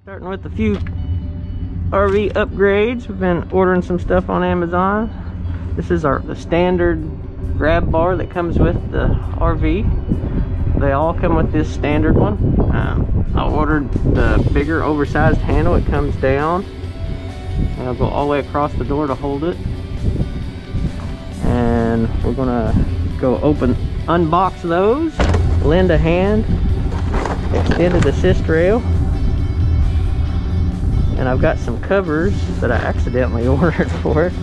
Starting with a few RV upgrades. We've been ordering some stuff on Amazon. This is the standard grab bar that comes with the RV. They all come with this standard one. I ordered the bigger oversized handle. It comes down and it'll go all the way across the door to hold it. And we're gonna go unbox those, lend a hand, extended assist rail. And I've got some covers that I accidentally ordered for it.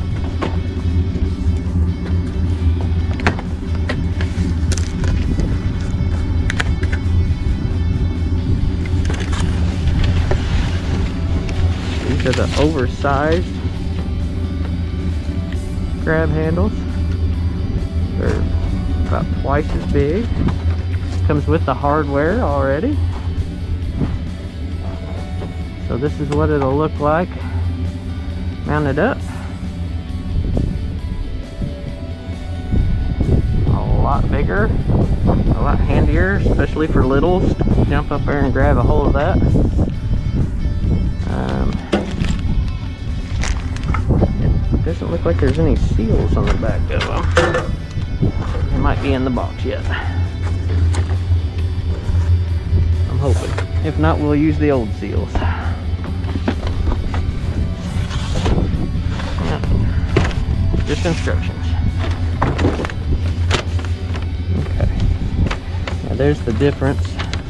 These are the oversized grab handles. They're about twice as big. Comes with the hardware already. So this is what it'll look like mounted up. A lot bigger, a lot handier, especially for littles. Jump up there and grab a hold of that. It doesn't look like there's any seals on the back of them. They might be in the box yet. I'm hoping. If not, we'll use the old seals. Just instructions. Okay. Now there's the difference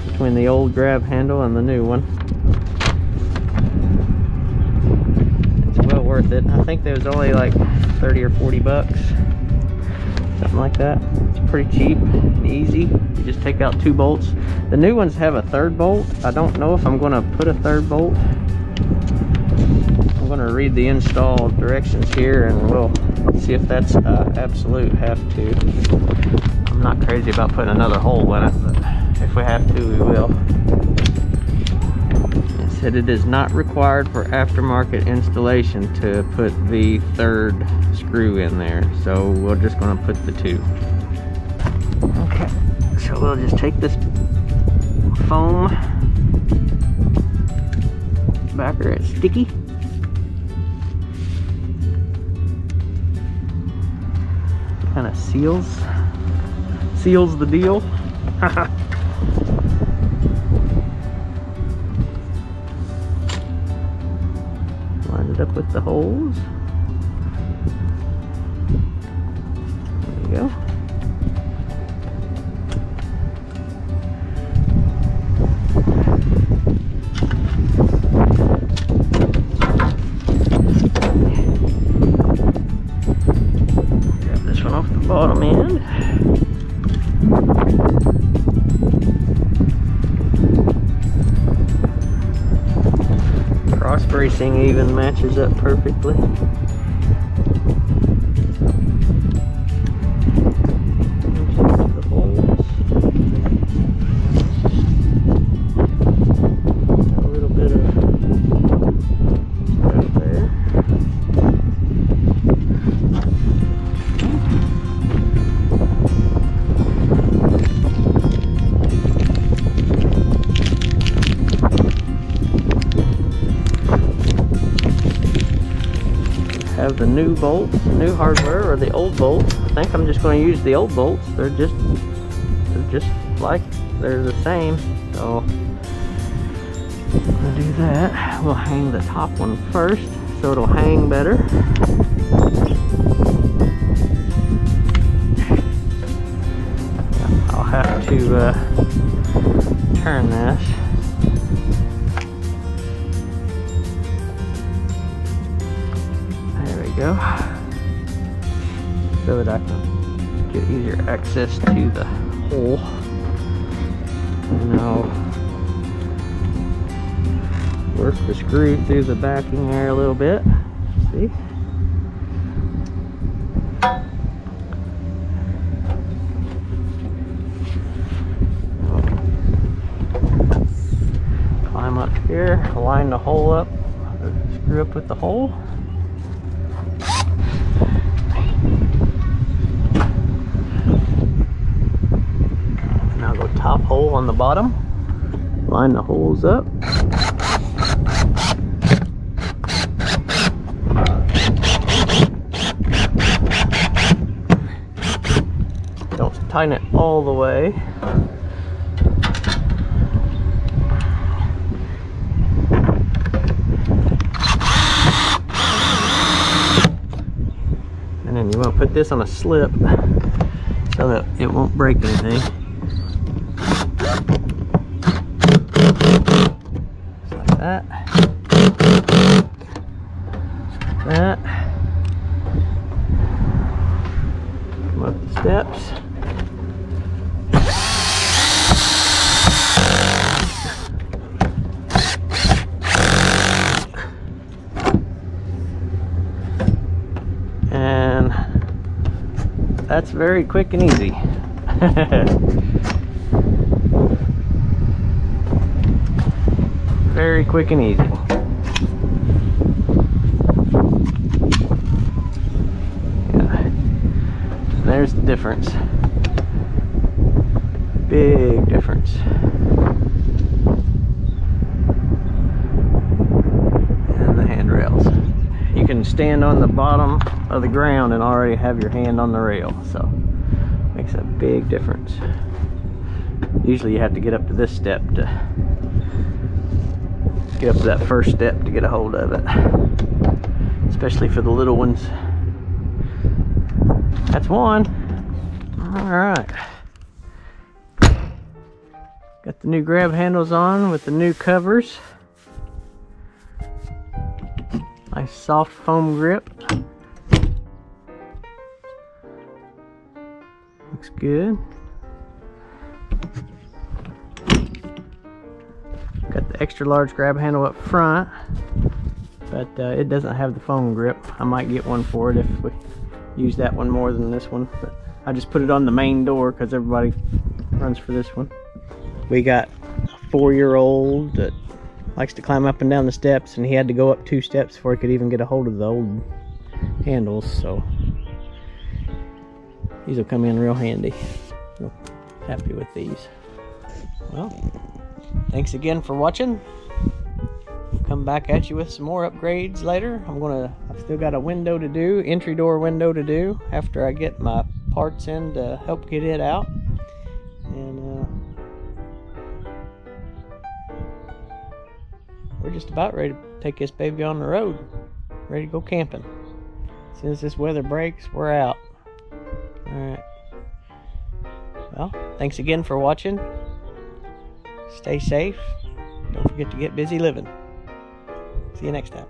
between the old grab handle and the new one. It's well worth it. I think there was only like 30 or 40 bucks. Something like that. It's pretty cheap and easy. You just take out 2 bolts. The new ones have a 3rd bolt. I don't know if I'm going to put a 3rd bolt. I'm going to read the install directions here and we'll see if that's absolute have to. I'm not crazy about putting another hole in it, but if we have to, we will. It said it is not required for aftermarket installation to put the 3rd screw in there, so we're just going to put the 2. Okay, so we'll just take this foam backer. It's sticky. Kind of seals the deal. Line it up with the holes. There you go. Off the bottom end. Cross bracing even matches up perfectly. The holes. A little bit of stuff there. Have the new bolts, new hardware, or the old bolts. I think I'm just going to use the old bolts. They're just like they're the same. So I'm going to do that. We'll hang the top one first, so it'll hang better. I'll have to turn this. Go, so that I can get easier access to the hole. And I'll work the screw through the backing there a little bit. See? Climb up here, line the hole up, screw up with the hole. Now go top hole on the bottom, line the holes up. tighten it all the way. And then you want to put this on a slip so that it won't break anything. Just like that. Just like that. Come up the steps. And that's very quick and easy. Very quick and easy. Yeah. There's the difference. Big difference. And the handrails. You can stand on the bottom of the ground and already have your hand on the rail, so makes a big difference. Usually you have to get up to this step to get up to that first step to get a hold of it, especially for the little ones. That's one. All right, got the new grab handles on with the new covers. Nice soft foam grip. Looks good. Got the extra large grab handle up front, but it doesn't have the foam grip. I might get one for it if we use that one more than this one, but I just put it on the main door because everybody runs for this one. We got a 4-year-old that likes to climb up and down the steps, and he had to go up 2 steps before he could even get a hold of the old handles, so these will come in real handy. Real happy with these. Well, thanks again for watching. We'll come back at you with some more upgrades later. I've still got a window to do, entry door window to do after I get my parts in to help get it out. And we're just about ready to take this baby on the road. Ready to go camping. As soon as this weather breaks, we're out. Alright. Well, thanks again for watching. Stay safe. Don't forget to get busy living. See you next time.